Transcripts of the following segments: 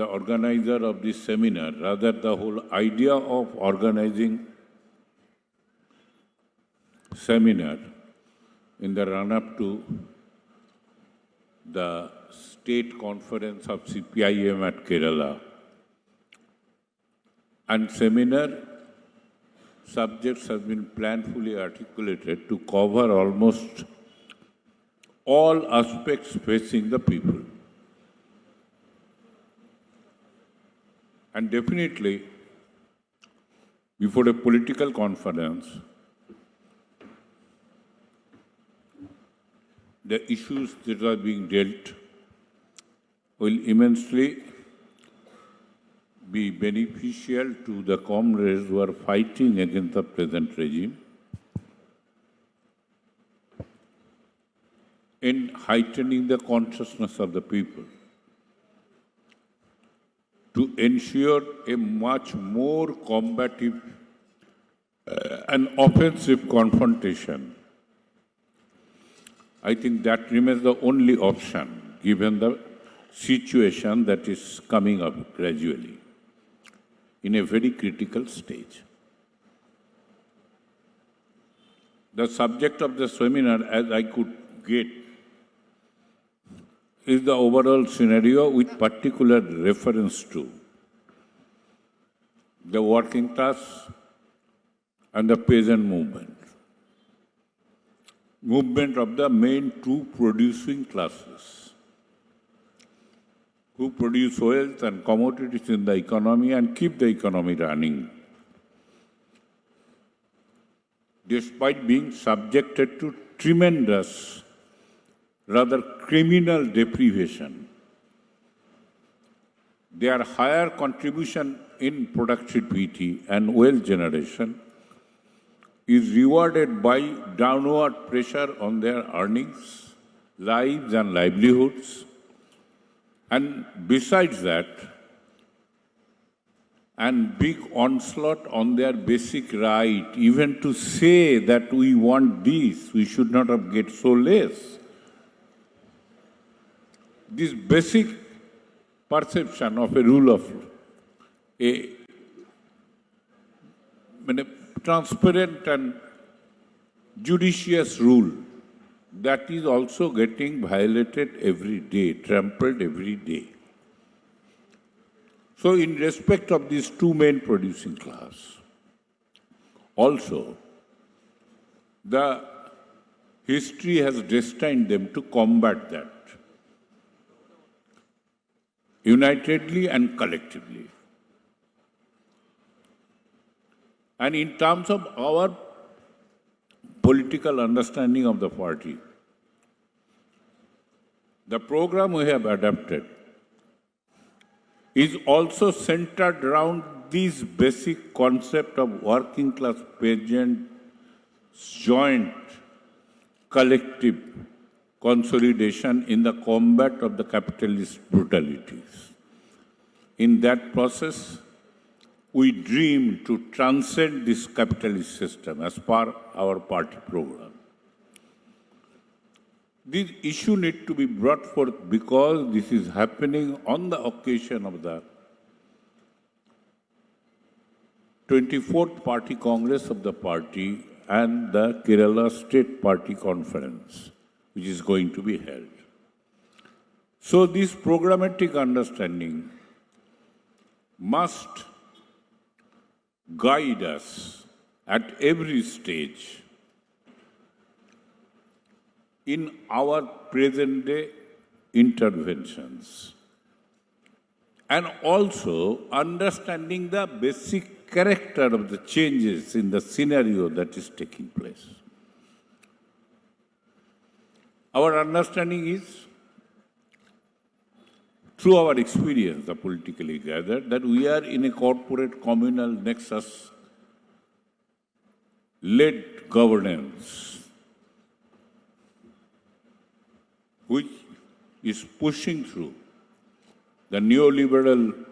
the organizer of this seminar, rather the whole idea of organizing seminar in the run-up to the state conference of CPIM at Kerala. And seminar subjects have been planfully articulated to cover almost all aspects facing the people. And definitely, before a political conference, the issues that are being dealt will immensely be beneficial to the comrades who are fighting against the present regime in heightening the consciousness of the people to ensure a much more combative and offensive confrontation. I think that remains the only option given the situation that is coming up gradually in a very critical stage. The subject of the seminar, as I could get, is the overall scenario with particular reference to the working class and the peasant movement. Movement of the main two producing classes who produce wealth and commodities in the economy and keep the economy running, despite being subjected to tremendous, rather criminal deprivation. Their higher contribution in productivity and wealth generation is rewarded by downward pressure on their earnings, lives and livelihoods. And besides that, and big onslaught on their basic right, even to say that we want this, we should not have get so less. This basic perception of a rule of law, a transparent and judicious rule, that is also getting violated every day, trampled every day. So in respect of these two main producing class, also the history has destined them to combat that unitedly and collectively. And in terms of our political understanding of the party, the program we have adopted is also centered around this basic concept of working class peasant joint collective consolidation in the combat of the capitalist brutalities. In that process, we dream to transcend this capitalist system as per our party program. This issue needs to be brought forth because this is happening on the occasion of the 24th Party Congress of the party and the Kerala State Party Conference, which is going to be held. So this programmatic understanding must guide us at every stage in our present-day interventions, and also understanding the basic character of the changes in the scenario that is taking place. Our understanding is, through our experience, the politically gathered, that we are in a corporate communal nexus led governance, which is pushing through the neoliberal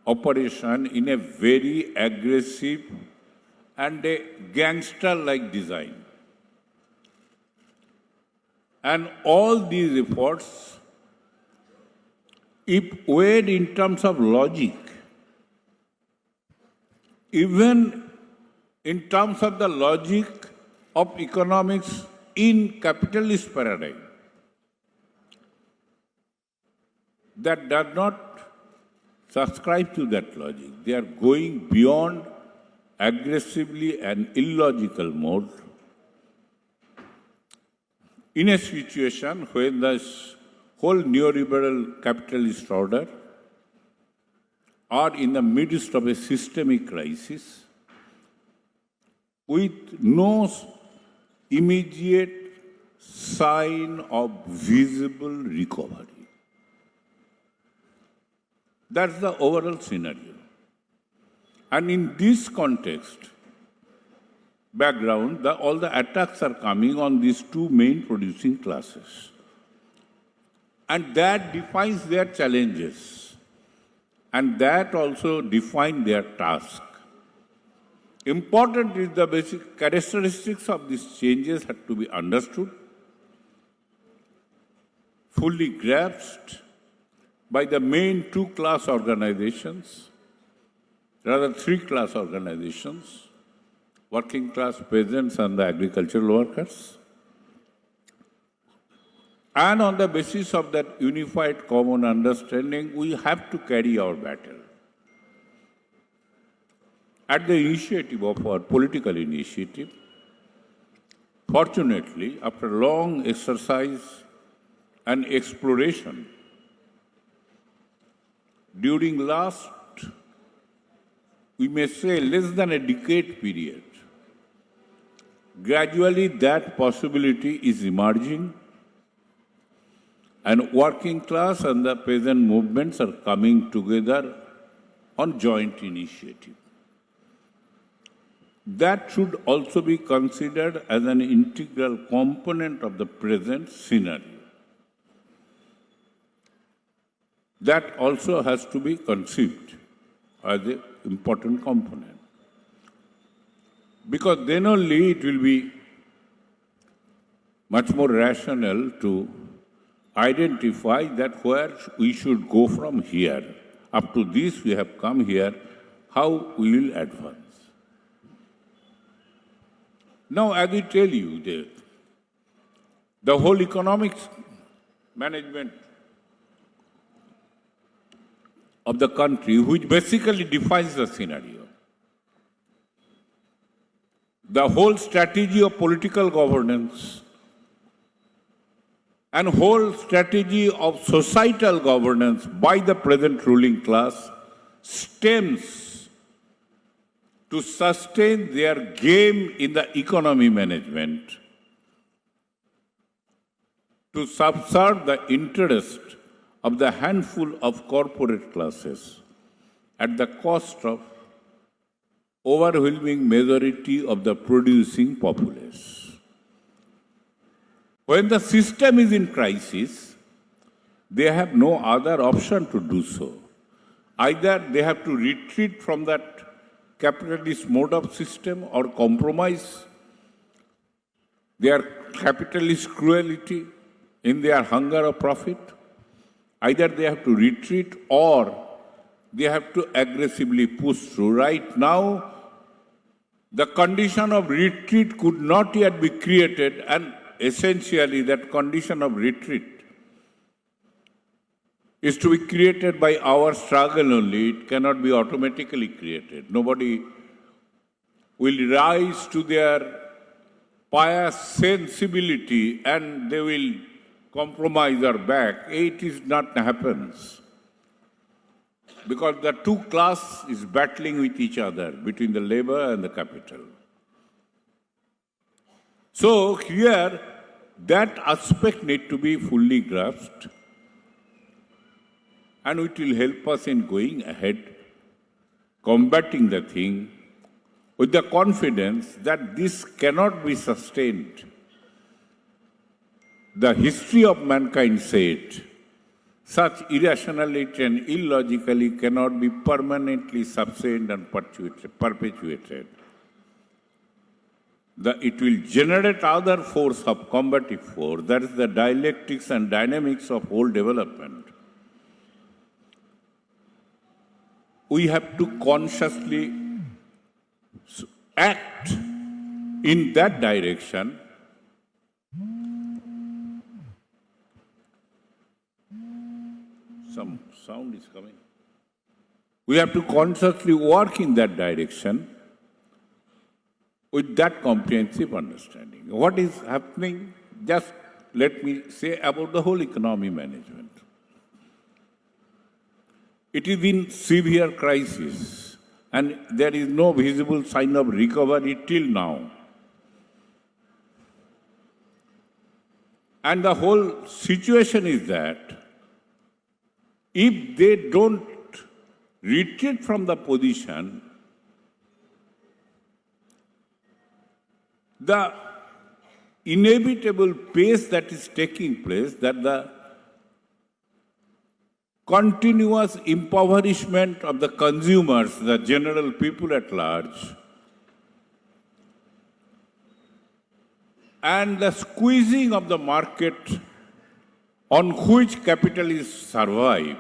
operation in a very aggressive and a gangster-like design. And all these efforts if weighed in terms of logic, even in terms of the logic of economics in capitalist paradigm, that does not subscribe to that logic. They are going beyond aggressively and illogical mode in a situation when the whole neoliberal capitalist order are in the midst of a systemic crisis with no immediate sign of visible recovery. That's the overall scenario. And in this context, background, all the attacks are coming on these two main producing classes. And that defines their challenges. And that also defines their task. Important is the basic characteristics of these changes have to be understood, fully grasped by the main two-class organizations, rather three-class organizations, working class peasants and the agricultural workers. And on the basis of that unified common understanding, we have to carry our battle. At the initiative of our political initiative, fortunately, after long exercise and exploration, during last, we may say, less than a decade period, gradually that possibility is emerging, and working class and the peasant movements are coming together on joint initiative. That should also be considered as an integral component of the present scenario. That also has to be conceived as an important component. Because then only it will be much more rational to identify that where we should go from here. Up to this we have come here, how we will advance. Now, as I tell you, the whole economics management of the country, which basically defines the scenario, the whole strategy of political governance and whole strategy of societal governance by the present ruling class stems to sustain their game in the economy management, to subserve the interest of the handful of corporate classes at the cost of overwhelming majority of the producing populace. When the system is in crisis, they have no other option to do so. Either they have to retreat from that capitalist mode of system or compromise their capitalist cruelty in their hunger of profit. Either they have to retreat or they have to aggressively push through. Right now, the condition of retreat could not yet be created, and essentially that condition of retreat is to be created by our struggle only. It cannot be automatically created. Nobody will rise to their pious sensibility and they will compromise or back. It is not happens. Because the two class is battling with each other between the labor and the capital. So here, that aspect need to be fully grasped, and it will help us in going ahead, combating the thing with the confidence that this cannot be sustained. The history of mankind said, such irrationality and illogically cannot be permanently sustained and perpetuated. It will generate other force of combative force, that is the dialectics and dynamics of whole development. we have to consciously act in that direction. Some sound is coming. We have to consciously work in that direction with that comprehensive understanding. What is happening? Just let me say about the whole economy management. It is in severe crisis, and there is no visible sign of recovery till now. And the whole situation is that if they don't retreat from the position, the inevitable pace that is taking place, that the continuous impoverishment of the consumers, the general people at large, and the squeezing of the market on which capitalists survive,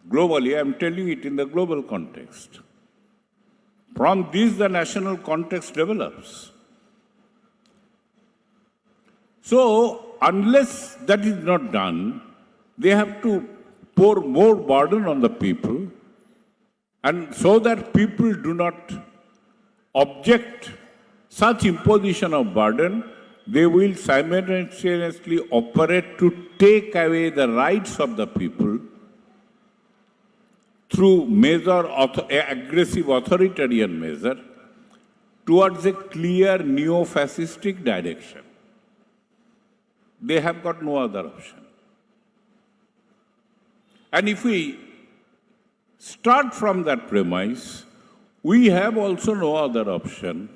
globally, I am telling it in the global context. From this, the national context develops. So, unless that is not done, they have to pour more burden on the people, and so that people do not object such imposition of burden, they will simultaneously operate to take away the rights of the people through aggressive authoritarian measure towards a clear neo-fascistic direction. They have got no other option. And if we start from that premise, we have also no other option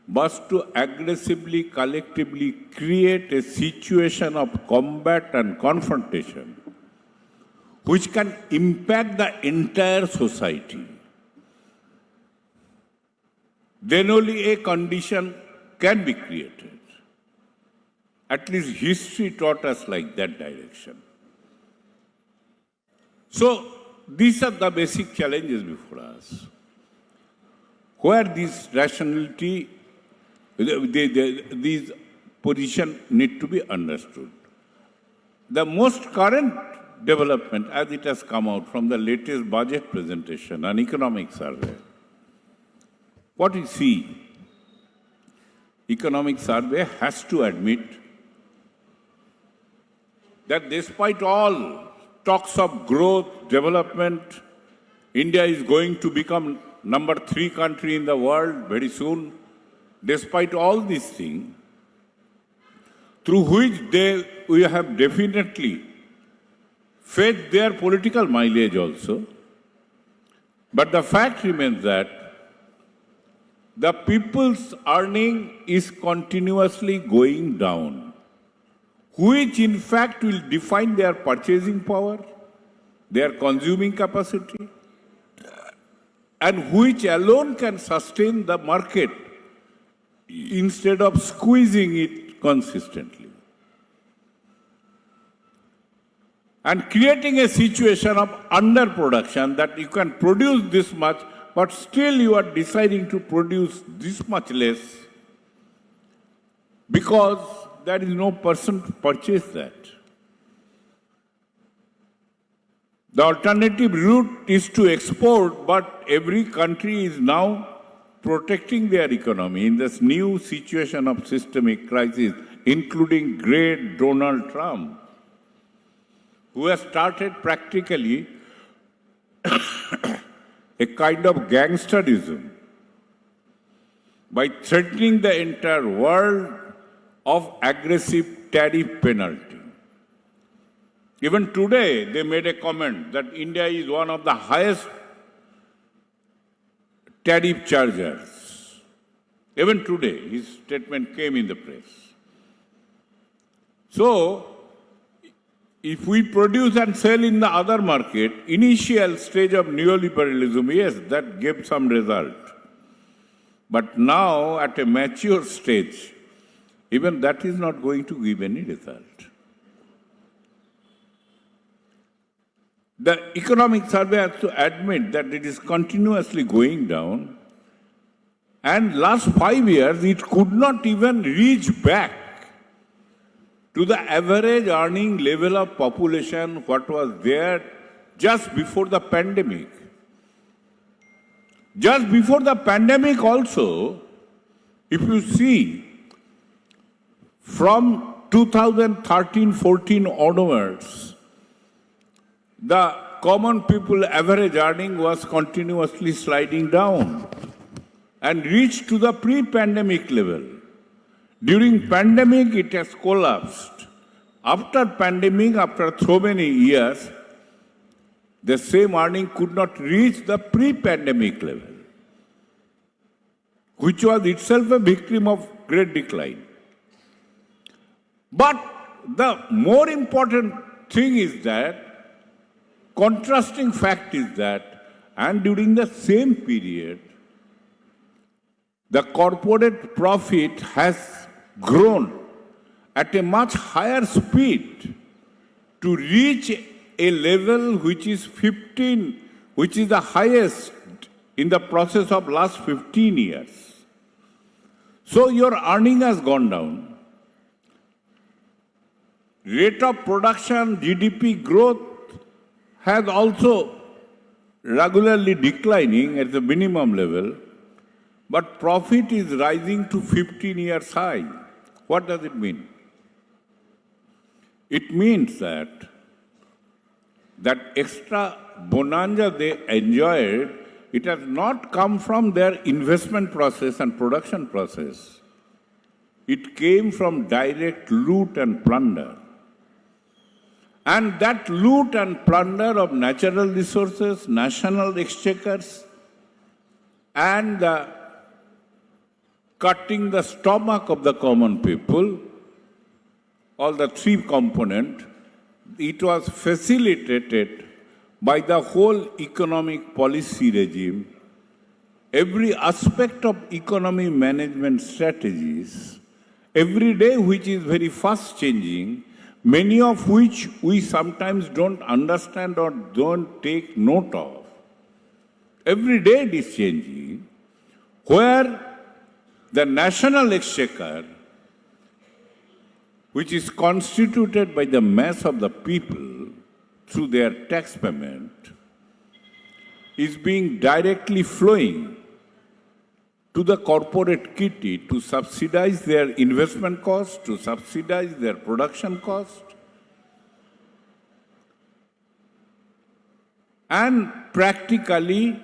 but to aggressively, collectively create a situation of combat and confrontation which can impact the entire society. Then only a condition can be created. At least history taught us like that direction. So, these are the basic challenges before us, where this rationality, these positions need to be understood. The most current development, as it has come out from the latest budget presentation and economic survey, what we see, economic survey has to admit that despite all talks of growth, development, India is going to become number 3 country in the world very soon. Despite all these things, through which we have definitely fed their political mileage also. But the fact remains that the people's earning is continuously going down, which in fact will define their purchasing power, their consuming capacity, and which alone can sustain the market instead of squeezing it consistently. And creating a situation of underproduction, that you can produce this much, but still you are deciding to produce this much less because there is no person to purchase that. The alternative route is to export, but every country is now protecting their economy in this new situation of systemic crisis, including great Donald Trump, who has started practically a kind of gangsterism by threatening the entire world of aggressive tariff penalty. Even today, they made a comment that India is one of the highest tariff chargers. Even today, his statement came in the press. So, if we produce and sell in the other market, initial stage of neoliberalism, yes, that gave some result. But now, at a mature stage, even that is not going to give any result. The economic survey has to admit that it is continuously going down. And last 5 years, it could not even reach back to the average earning level of population what was there just before the pandemic. Just before the pandemic also, if you see, from 2013-14 onwards, the common people average earning was continuously sliding down and reached to the pre-pandemic level. During pandemic, it has collapsed. After pandemic, after so many years, the same earning could not reach the pre-pandemic level, which was itself a victim of great decline. But the more important thing is that, contrasting fact is that, and during the same period, the corporate profit has grown at a much higher speed to reach a level which is 15, which is the highest in the process of last 15 years. So your earning has gone down. Rate of production, GDP growth has also regularly declining at the minimum level, but profit is rising to 15 years high. What does it mean? It means that extra bonanza they enjoyed, it has not come from their investment process and production process. It came from direct loot and plunder. And that loot and plunder of natural resources, national exchequers, and cutting the stomach of the common people, all the three components, it was facilitated by the whole economic policy regime. Every aspect of economy management strategies, every day which is very fast changing, many of which we sometimes don't understand or don't take note of. Every day it is changing, where the national exchequer, which is constituted by the mass of the people through their tax payment, is being directly flowing to the corporate kitty to subsidize their investment cost, to subsidize their production cost. And practically,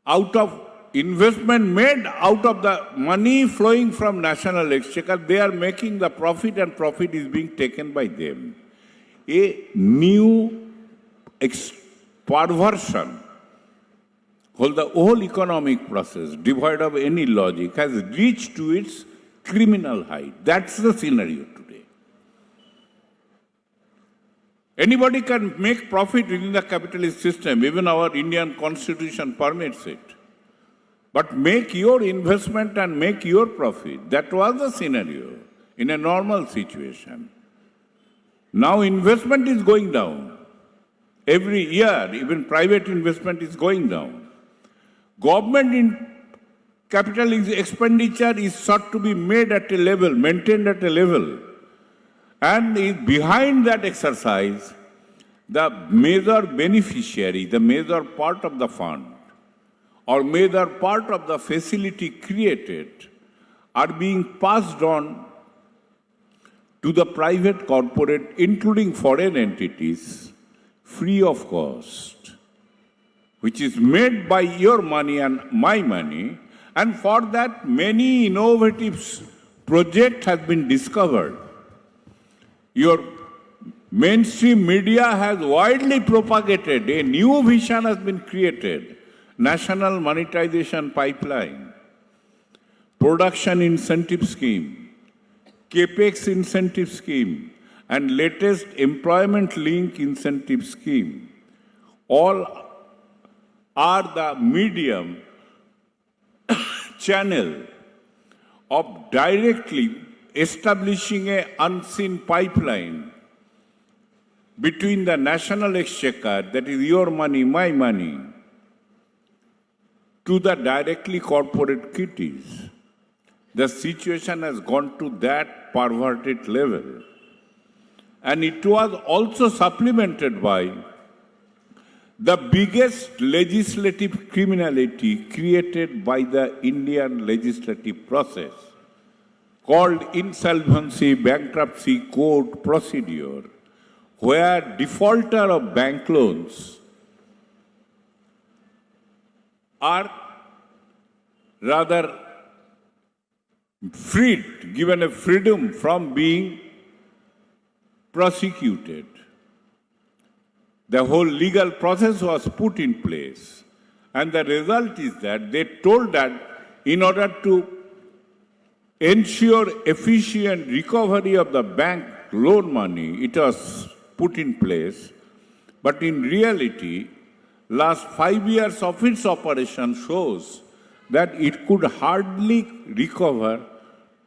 out of investment made out of the money flowing from national exchequer, they are making the profit, and profit is being taken by them. A new perversion, the whole economic process, devoid of any logic, has reached to its criminal height. That's the scenario today. Anybody can make profit within the capitalist system, even our Indian constitution permits it. But make your investment and make your profit. That was the scenario in a normal situation. Now investment is going down. Every year, even private investment is going down. Government in capital expenditure is sought to be made at a level, maintained at a level. And is behind that exercise, the major beneficiary, the major part of the fund, or major part of the facility created are being passed on to the private corporate, including foreign entities, free of cost, which is made by your money and my money, and for that many innovative projects have been discovered. Your mainstream media has widely propagated, a new vision has been created. National monetization pipeline, production incentive scheme, capex incentive scheme, and latest employment link incentive scheme, all are the medium channel of directly establishing an unseen pipeline between the national exchequer, that is your money, my money, to the directly corporate kitties. The situation has gone to that perverted level. And it was also supplemented by the biggest legislative criminality created by the Indian legislative process, called insolvency bankruptcy court procedure, where defaulter of bank loans are rather freed, given a freedom from being prosecuted. The whole legal process was put in place. And the result is that they told that in order to ensure efficient recovery of the bank loan money, it was put in place. But in reality, last 5 years of its operation shows that it could hardly recover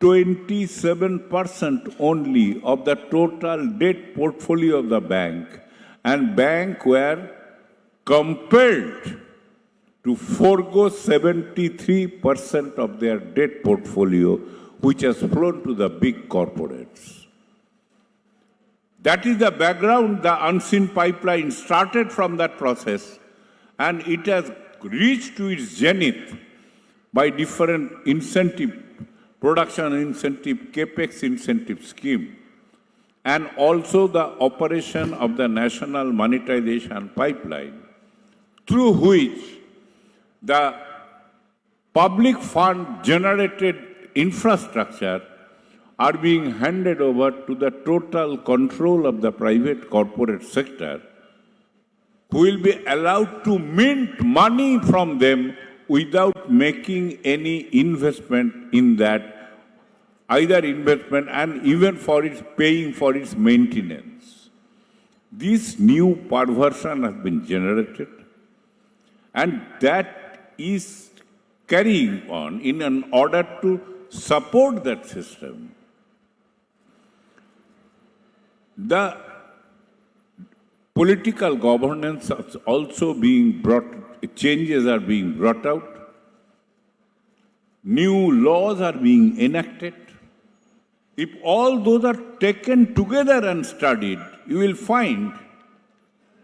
27% only of the total debt portfolio of the bank, and banks were compelled to forego 73% of their debt portfolio, which has flown to the big corporates. That is the background. The unseen pipeline started from that process, and it has reached to its zenith by different incentive, production incentive, capex incentive scheme, and also the operation of the national monetization pipeline, through which the public fund generated infrastructure are being handed over to the total control of the private corporate sector, who will be allowed to mint money from them without making any investment in that, either investment and even for its paying for its maintenance. This new perversion has been generated, and that is carrying on in order to support that system. The political governance is also being brought, changes are being brought out, new laws are being enacted. If all those are taken together and studied, you will find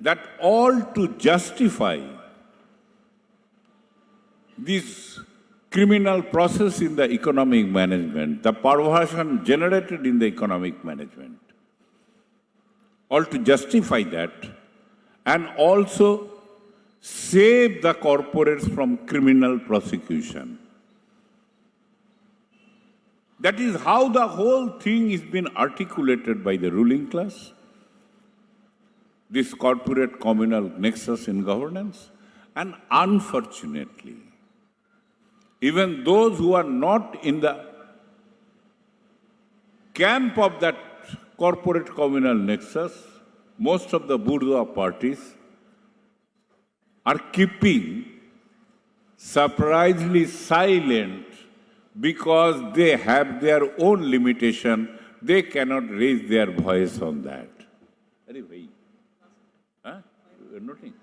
that all to justify this criminal process in the economic management, the perversion generated in the economic management, all to justify that, and also save the corporates from criminal prosecution. That is how the whole thing is being articulated by the ruling class, this corporate communal nexus in governance, and unfortunately, even those who are not in the camp of that corporate communal nexus, most of the bourgeois parties are keeping surprisingly silent because they have their own limitation. They cannot raise their voice on that. You're noting?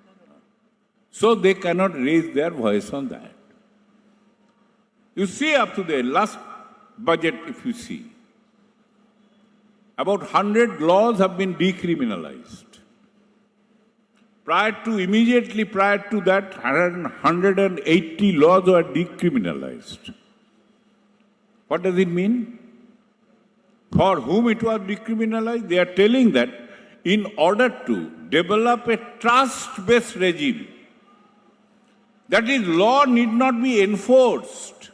So they cannot raise their voice on that. You see, up to the last budget, if you see, about 100 laws have been decriminalized. Immediately prior to that, 180 laws were decriminalized. What does it mean? For whom it was decriminalized? They are telling that in order to develop a trust-based regime, that is, law need not be enforced.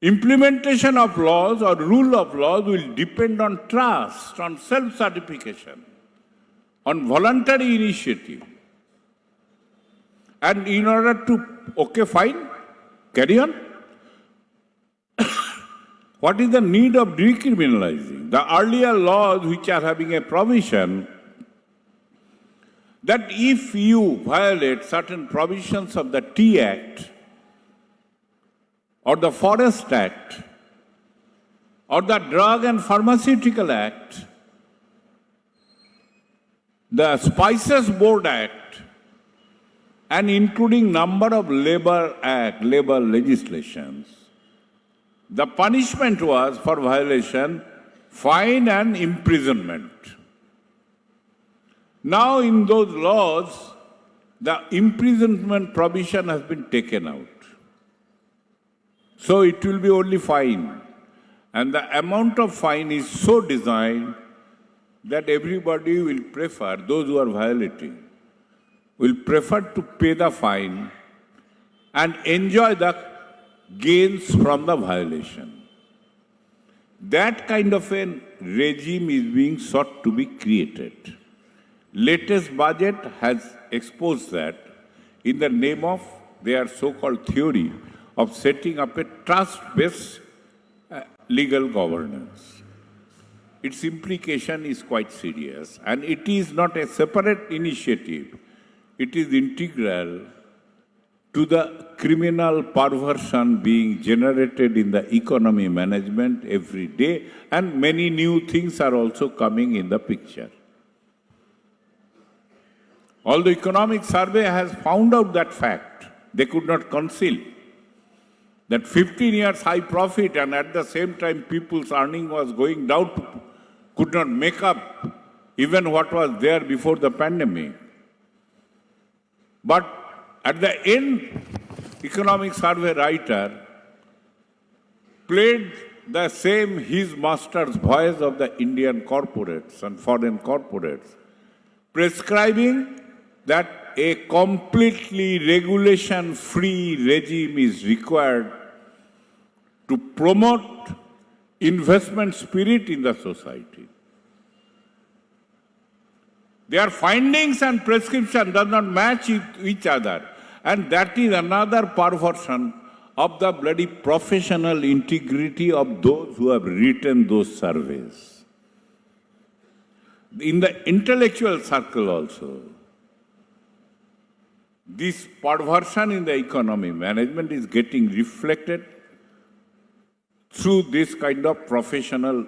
Implementation of laws or rule of laws will depend on trust, on self-certification, on voluntary initiative. And in order to, okay, fine, carry on. What is the need of decriminalizing? The earlier laws which are having a provision that if you violate certain provisions of the Tea Act, or the Forest Act, or the Drug and Pharmaceutical Act, the Spices Board Act and including number of labor legislations, the punishment was for violation, fine and imprisonment. Now in those laws, the imprisonment provision has been taken out. So it will be only fine. And the amount of fine is so designed that everybody will prefer, those who are violating, will prefer to pay the fine and enjoy the gains from the violation. That kind of a regime is being sought to be created. Latest budget has exposed that in the name of their so-called theory of setting up a trust-based legal governance. Its implication is quite serious, and it is not a separate initiative. It is integral to the criminal perversion being generated in the economy management every day, and many new things are also coming in the picture. Although economic survey has found out that fact, they could not conceal that 15 years high profit and at the same time people's earning was going down, could not make up even what was there before the pandemic. But at the end, economic survey writer played the same his master's voice of the Indian corporates and foreign corporates, prescribing that a completely regulation-free regime is required to promote investment spirit in the society. Their findings and prescription does not match each other, and that is another perversion of the bloody professional integrity of those who have written those surveys. In the intellectual circle also, this perversion in the economy management is getting reflected through this kind of professional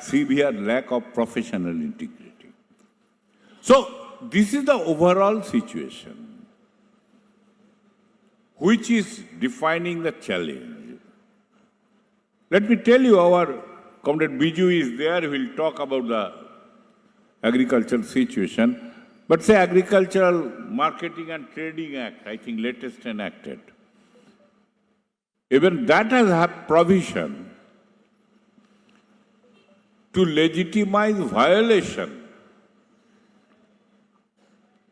severe lack of professional integrity. So, this is the overall situation which is defining the challenge. Let me tell you, our Comrade Biju is there, he will talk about the agricultural situation. But say Agricultural Marketing and Trading Act, I think latest enacted, even that has had provision to legitimize violation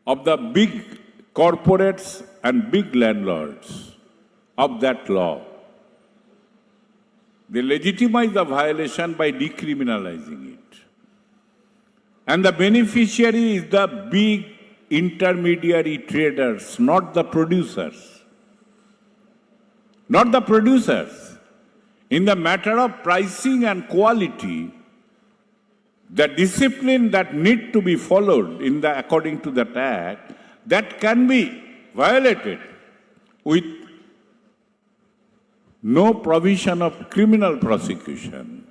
of the big corporates and big landlords of that law. They legitimize the violation by decriminalizing it. And the beneficiary is the big intermediary traders, not the producers. Not the producers. In the matter of pricing and quality, the discipline that need to be followed according to that act, that can be violated with no provision of criminal prosecution.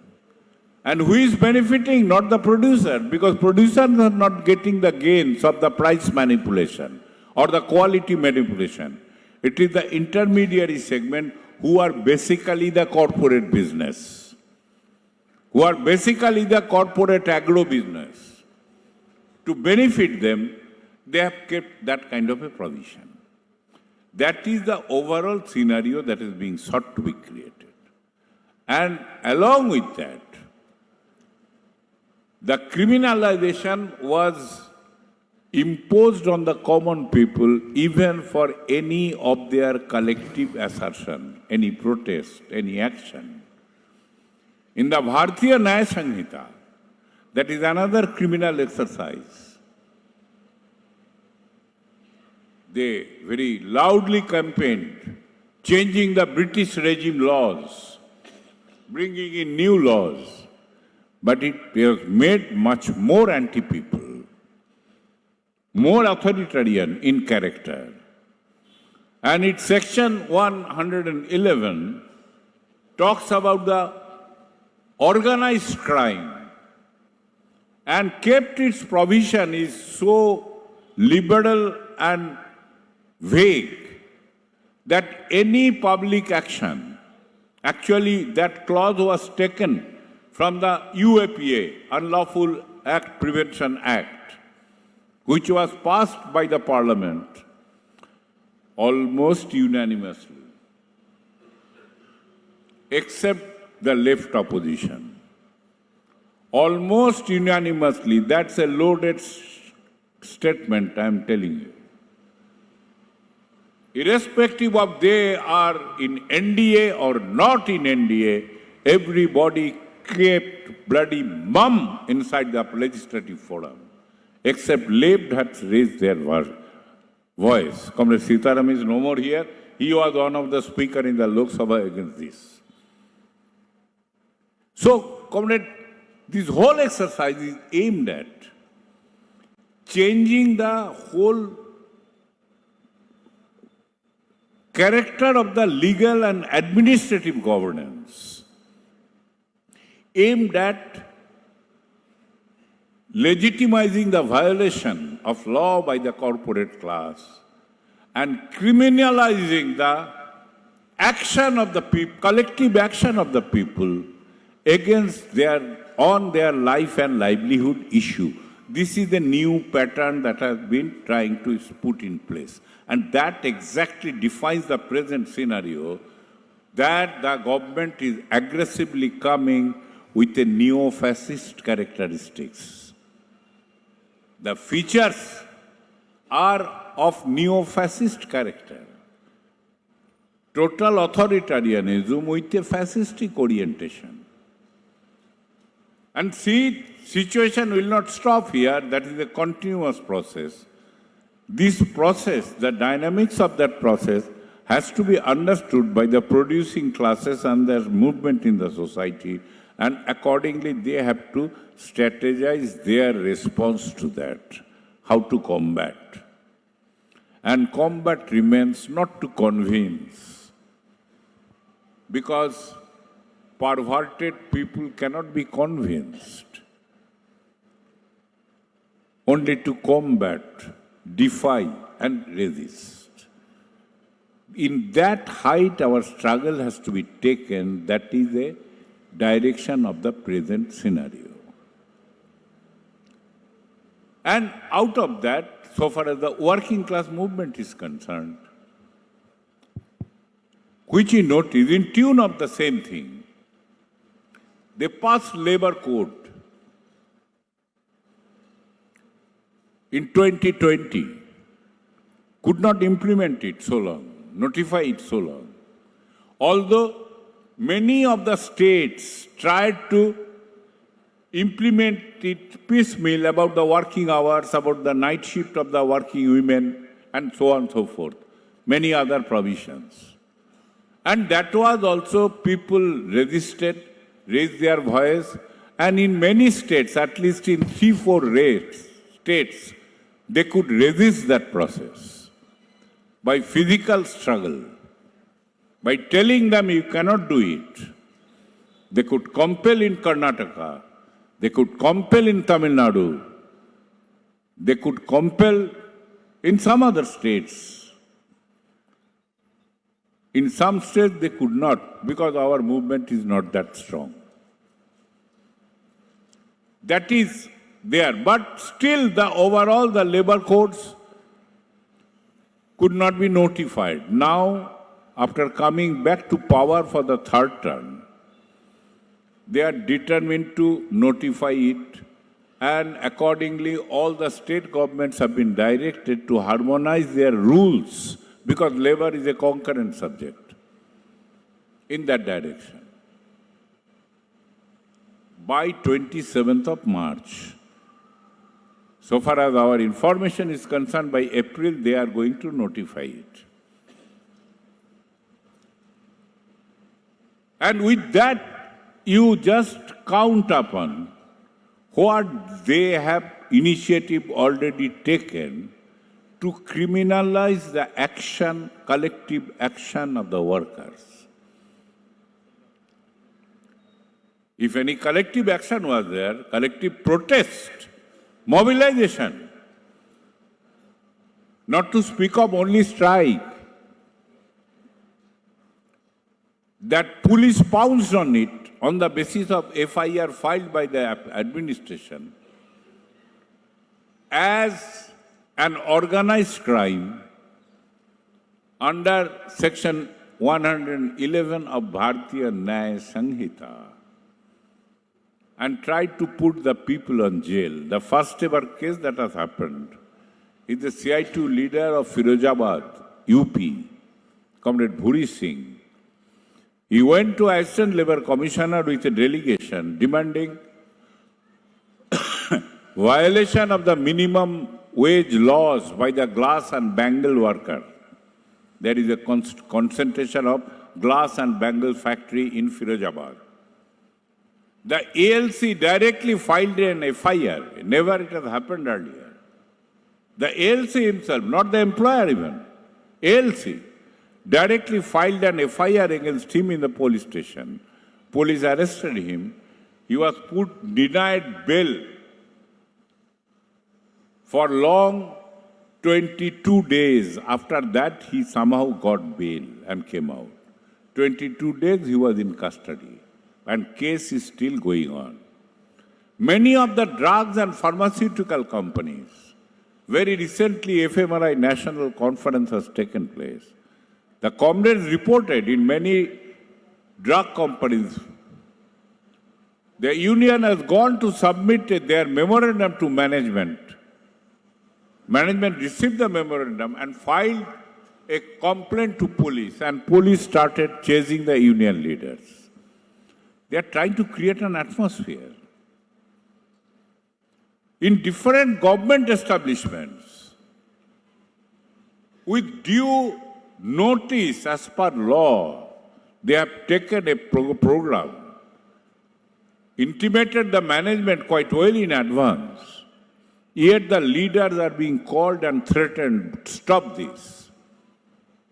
And who is benefiting? Not the producer, because producers are not getting the gains of the price manipulation or the quality manipulation. It is the intermediary segment who are basically the corporate business, who are basically the corporate agro business. To benefit them, they have kept that kind of a provision. That is the overall scenario that is being sought to be created. And along with that, the criminalization was imposed on the common people even for any of their collective assertion, any protest, any action. In the Bharatiya Nyaya Sanhita, that is another criminal exercise, they very loudly campaigned, changing the British regime laws, bringing in new laws. But it was made much more anti-people, more authoritarian in character. And its section 111 talks about the organized crime and kept its provision is so liberal and vague that any public action, actually that clause was taken from the UAPA, Unlawful Act Prevention Act, which was passed by the Parliament almost unanimously, except the left opposition. Almost unanimously, that's a loaded statement I am telling you. Irrespective of they are in NDA or not in NDA, everybody kept bloody mum inside the legislative forum, except left had raised their voice. Comrade Sitaram is no more here. He was one of the speakers in the Lok Sabha against this. So, comrade, this whole exercise is aimed at changing the whole character of the legal and administrative governance, aimed at legitimizing the violation of law by the corporate class and criminalizing the action of the people, collective action of the people against on their life and livelihood issue. This is the new pattern that has been trying to put in place. And that exactly defines the present scenario, that the government is aggressively coming with a neo-fascist characteristics. The features are of neo-fascist character. Total authoritarianism with a fascistic orientation. And see, situation will not stop here. That is a continuous process. This process, the dynamics of that process, has to be understood by the producing classes and their movement in the society, and accordingly they have to strategize their response to that, how to combat. And combat remains not to convince, because perverted people cannot be convinced, only to combat, defy and resist. In that height, our struggle has to be taken. That is a direction of the present scenario. And out of that, so far as the working class movement is concerned, which you note is in tune of the same thing. They passed labor code in 2020, could not implement it so long, notify it so long. Although many of the states tried to implement it piecemeal about the working hours, about the night shift of the working women, and so on and so forth, many other provisions. And that was also people resisted, raised their voice, and in many states, at least in 3-4 states, they could resist that process by physical struggle, by telling them you cannot do it. They could compel in Karnataka, they could compel in Tamil Nadu, they could compel in some other states. In some states they could not, because our movement is not that strong. That is there, but still the overall the labor codes could not be notified. Now, after coming back to power for the third term, they are determined to notify it, and accordingly all the state governments have been directed to harmonize their rules, because labor is a concurrent subject, in that direction. By 27th of March, so far as our information is concerned, by April they are going to notify it. And with that, you just count upon what they have initiative already taken to criminalize the action, collective action of the workers. If any collective action was there, collective protest, mobilization, not to speak of only strike, that police pounced on it on the basis of FIR filed by the administration as an organized crime under section 111 of Bharatiya Nyaya Sanhita and tried to put the people on jail. The first ever case that has happened is the CI2 leader of Firozabad, UP, Comrade Bhuri Singh. He went to Assistant Labour Commissioner with a delegation demanding violation of the minimum wage laws by the glass and bangle worker. There is a concentration of glass and bangle factory in Firozabad. The ALC directly filed an FIR. Never it has happened earlier. The ALC himself, not the employer even, ALC, directly filed an FIR against him in the police station. Police arrested him. He was denied bail for long 22 days. After that, he somehow got bail and came out. 22 days he was in custody, and case is still going on. Many of the drugs and pharmaceutical companies, very recently FMRI National Conference has taken place. The comrades reported in many drug companies, the union has gone to submit their memorandum to management. Management received the memorandum and filed a complaint to police, and police started chasing the union leaders. They are trying to create an atmosphere. In different government establishments, with due notice as per law, they have taken a program, intimated the management quite well in advance. Yet the leaders are being called and threatened, stop this.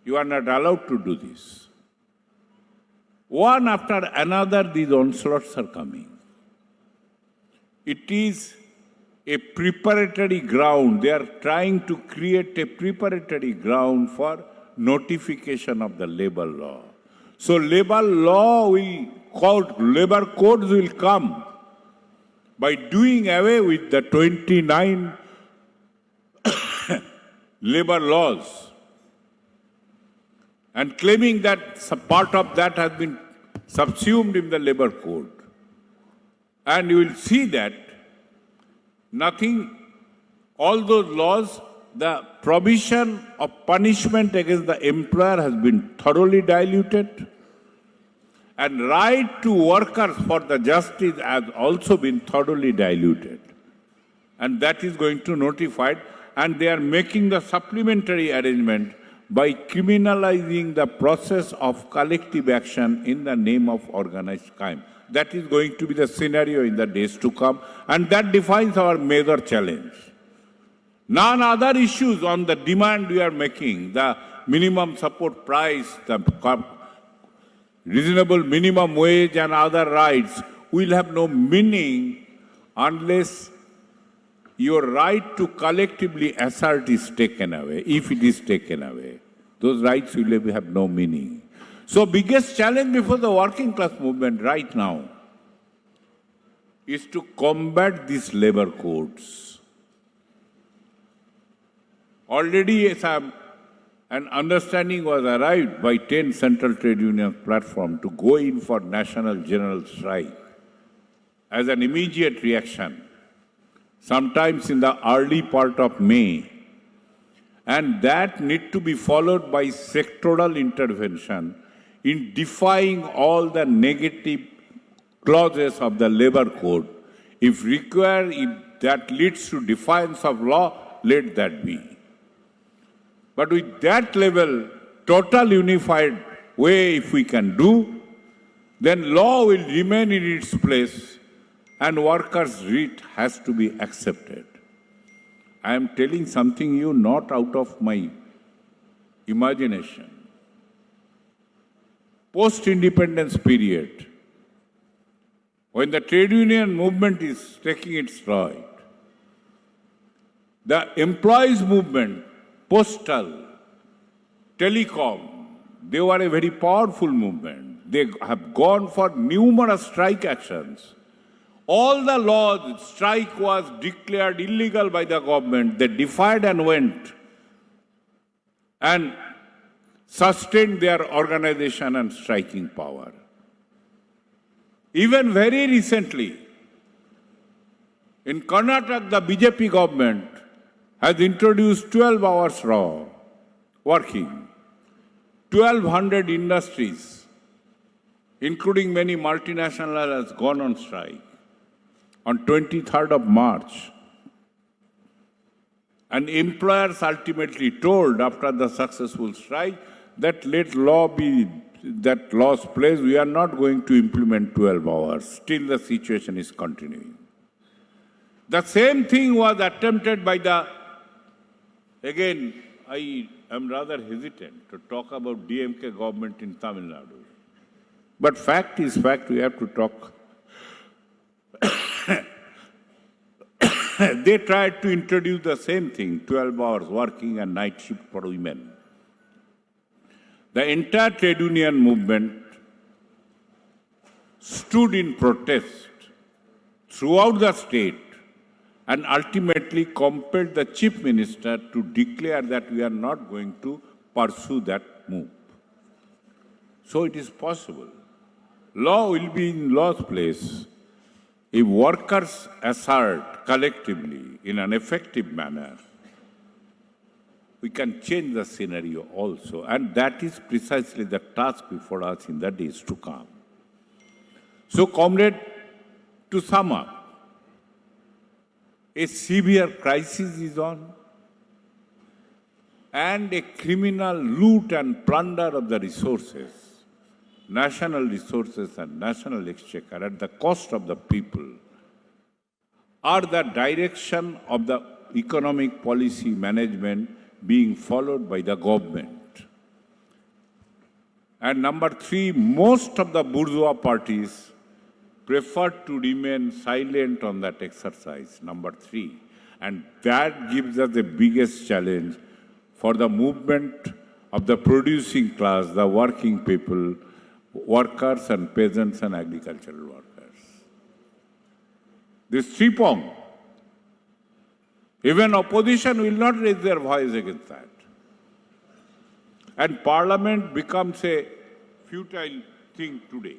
You are not allowed to do this. One after another, these onslaughts are coming. It is a preparatory ground. They are trying to create a preparatory ground for notification of the labor law. So labor law labor codes will come by doing away with the 29 labor laws and claiming that part of that has been subsumed in the labor code. And you will see that nothing, all those laws, the provision of punishment against the employer has been thoroughly diluted, and right to workers for the justice has also been thoroughly diluted. And that is going to notify, and they are making the supplementary arrangement by criminalizing the process of collective action in the name of organized crime. That is going to be the scenario in the days to come, and that defines our major challenge. None other issues on the demand we are making, the minimum support price, the reasonable minimum wage and other rights will have no meaning unless your right to collectively assert is taken away. If it is taken away, those rights will have no meaning. So biggest challenge before the working class movement right now is to combat these labor codes. Already an understanding was arrived by 10 Central Trade Unions platform to go in for national general strike as an immediate reaction, sometimes in the early part of May. And that need to be followed by sectoral intervention in defying all the negative clauses of the labor code. If required, if that leads to defiance of law, let that be. But with that level, total unified way if we can do, then law will remain in its place and workers' right has to be accepted. I am telling something you not out of my imagination. Post-independence period, when the trade union movement is taking its stride, the employees movement, postal, telecom, they were a very powerful movement. They have gone for numerous strike actions. All the laws, strike was declared illegal by the government. They defied and went and sustained their organization and striking power. Even very recently, in Karnataka, the BJP government has introduced 12 hours raw working. 1,200 industries, including many multinationals, has gone on strike on 23rd of March. And employers ultimately told after the successful strike that let law be that law's place, we are not going to implement 12 hours. Still the situation is continuing. The same thing was attempted by the, again, I am rather hesitant to talk about DMK government in Tamil Nadu. But fact is fact, we have to talk. They tried to introduce the same thing, 12 hours working and night shift for women. The entire trade union movement stood in protest throughout the state and ultimately compelled the chief minister to declare that we are not going to pursue that move. So it is possible. Law will be in law's place if workers assert collectively in an effective manner. We can change the scenario also, and that is precisely the task before us in the days to come. So, comrade, to sum up, a severe crisis is on, and a criminal loot and plunder of the resources, national resources and national exchequer at the cost of the people, are the direction of the economic policy management being followed by the government. And number three, most of the bourgeois parties prefer to remain silent on that exercise, number three. And that gives us the biggest challenge for the movement of the producing class, the working people, workers and peasants and agricultural workers. This three-prong. Even opposition will not raise their voice against that. And parliament becomes a futile thing today.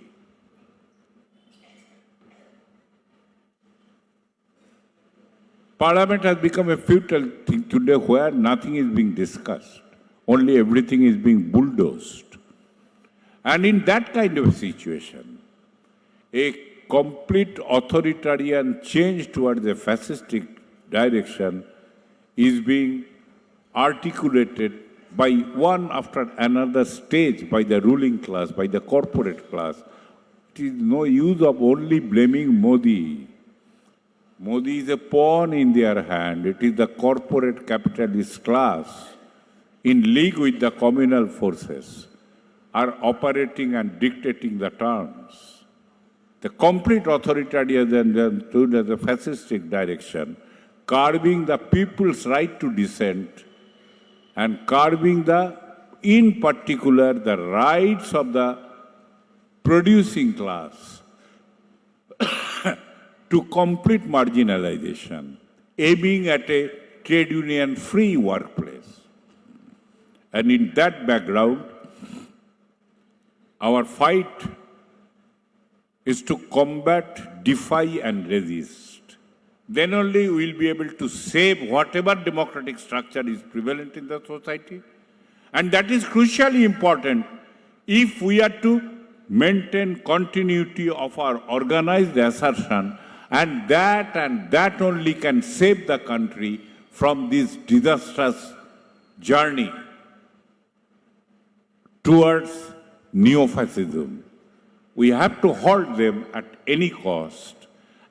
Parliament has become a futile thing today where nothing is being discussed. Only everything is being bulldozed. And in that kind of a situation, a complete authoritarian change towards a fascistic direction is being articulated by one after another stage by the ruling class, by the corporate class. It is no use of only blaming Modi. Modi is a pawn in their hand. It is the corporate capitalist class in league with the communal forces are operating and dictating the terms. The complete authoritarianism stood as a fascistic direction, curbing the people's right to dissent and curbing in particular, the rights of the producing class to complete marginalization, aiming at a trade union-free workplace. And in that background, our fight is to combat, defy and resist. Then only we will be able to save whatever democratic structure is prevalent in the society. And that is crucially important if we are to maintain continuity of our organized assertion, and that only can save the country from this disastrous journey towards neo-fascism. We have to halt them at any cost.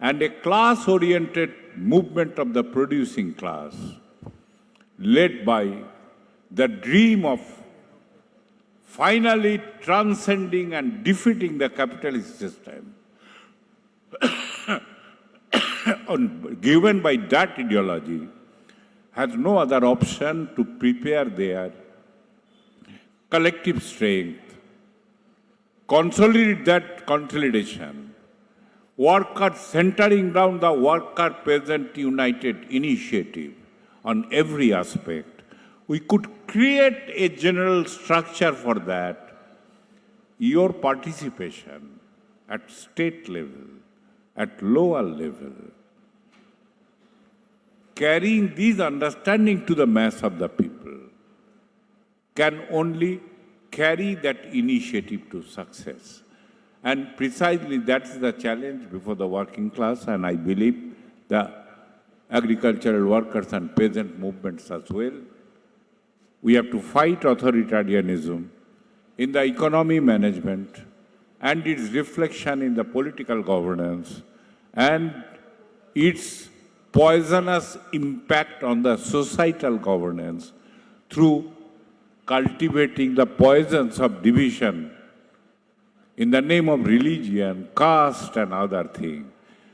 And a class-oriented movement of the producing class, led by the dream of finally transcending and defeating the capitalist system, given by that ideology, has no other option to prepare their collective strength, consolidate that consolidation, workers centering around the worker peasant united initiative on every aspect. We could create a general structure for that. Your participation at state level, at lower level, carrying these understanding to the mass of the people can only carry that initiative to success. And precisely that's the challenge before the working class, and I believe the agricultural workers and peasant movements as well. We have to fight authoritarianism in the economy management and its reflection in the political governance and its poisonous impact on the societal governance through cultivating the poisons of division in the name of religion, caste and other things.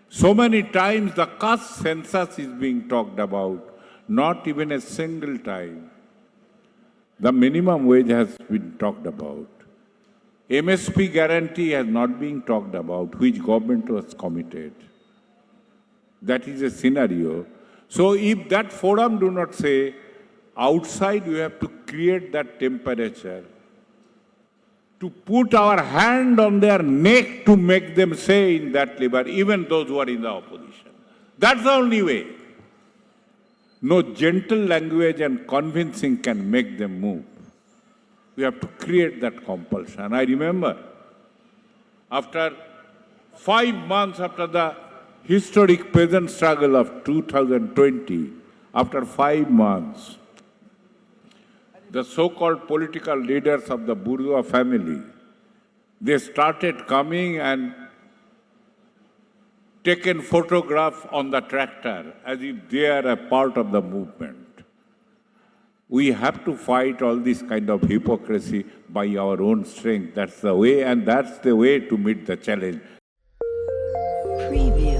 So many times the caste census is being talked about, not even a single time. The minimum wage has been talked about. MSP guarantee has not been talked about, which government was committed. That is a scenario. So if that forum do not say, outside you have to create that temperature, to put our hand on their neck to make them say in that labor, even those who are in the opposition. That's the only way. No gentle language and convincing can make them move. We have to create that compulsion. I remember, after 5 months after the historic peasant struggle of 2020, after 5 months, the so-called political leaders of the bourgeois family, they started coming and taken photograph on the tractor as if they are a part of the movement. We have to fight all this kind of hypocrisy by our own strength. That's the way, and that's the way to meet the challenge. Preview.